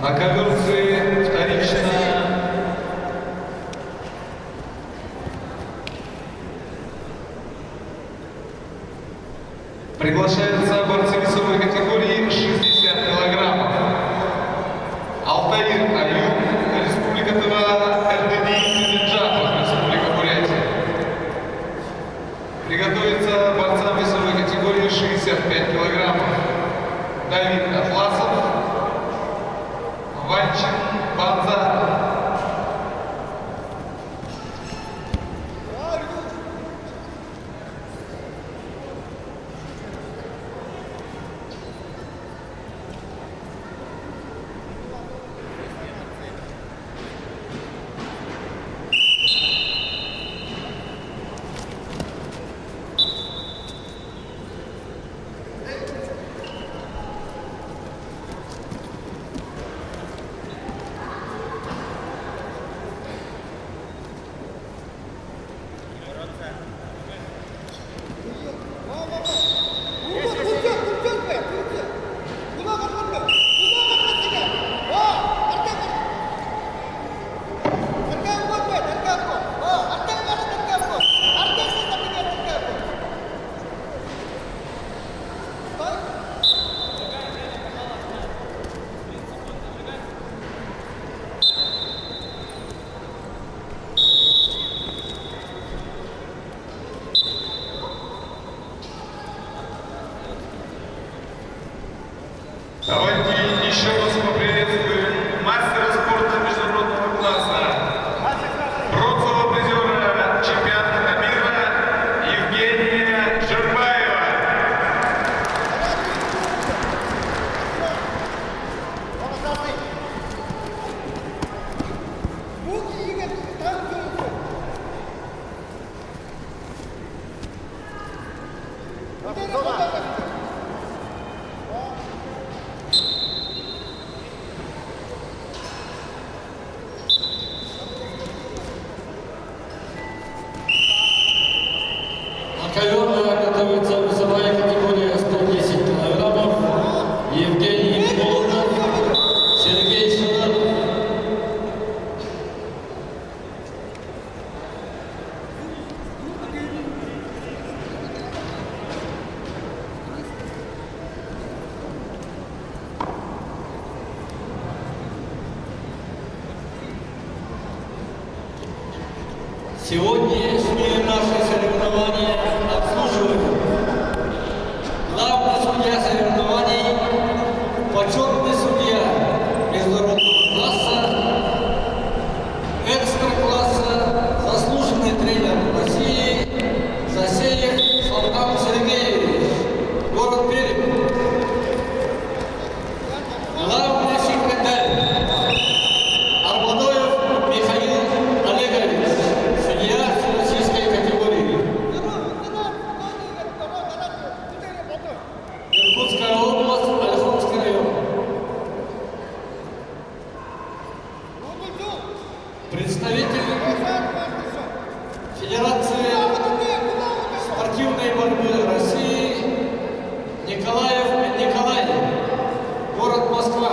На коверце вторично приглашаются борцы весовой категории 60 килограммов. Алтаир Аюб, Республика Тыва, Эрдени Тюнинджапов, Республика Бурятия. Приготовиться борцам весовой категории 65 килограммов. Давид Атласов, Ванчин Банза. Давайте еще раз поприветствуем мастера спорта международного класса, бронзового призера чемпионата мира Евгения Жербаева. Ковер готовится весовая категория 110 килограммов. Евгений Молотов, Сергей Шиданов. Сегодняшние наши соревнования обслуживают главный судья соревнований, почетный судья международного класса, экстра-класса, заслуженный тренер России Засеев Салтан Сергеевич, город Пермь. Главный секретарь Арбадоев Михаил Олегович, судья всероссийской категории. Иркутская область, Ольховский район. Представитель Федерации спортивной борьбы России Николаев Николай, город Москва.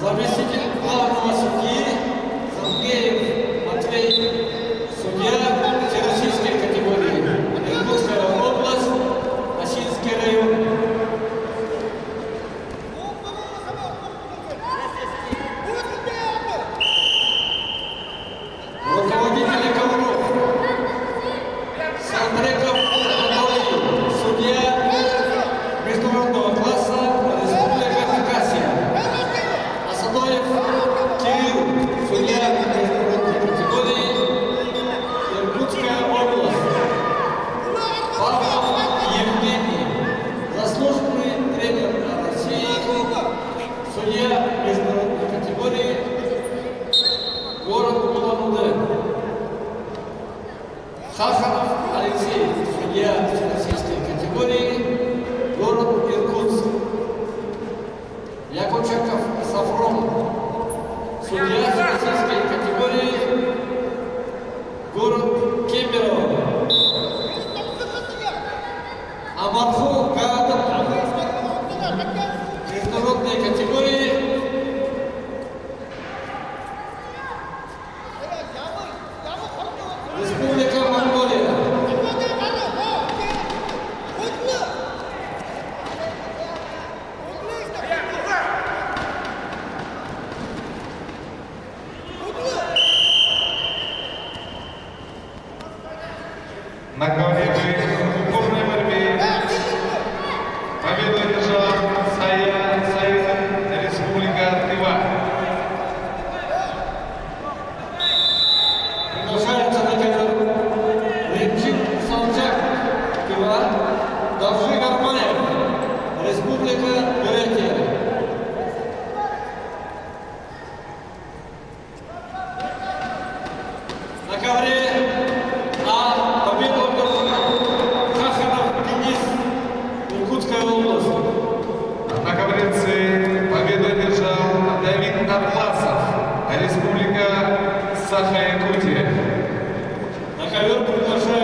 Заместитель главного судьи Завгеев Матвей, судья всероссийской категории, Иркутская область, Осинский район. Руководитель ковров Сандреков Анатолий, судья международного класса, Республика Хакасия. Асадоев Кирилл, судья международной категории, Иркутская область. Павлов Евгений, заслуженный тренер России, судья международной категории, город Улан-Удэ. Хаханов Алексей, судья всероссийской категории, город Иркутск. Якучаков Сафрон, судья всероссийской категории, город Кемерово. Амарху Кадр, Республика Монголия. На ковре в упорной борьбе победу одержал Саид, Республика Тыва. Приглашается на ковер Римчик Салчак, Тыва, Давжи Гармаев, Республика Бурятия. На ковре победу одержал Хаханов Денис, Иркутская область. На ковре С победу одержал Давид Атласов, Республика Саха-Якутия. На ковер приглашается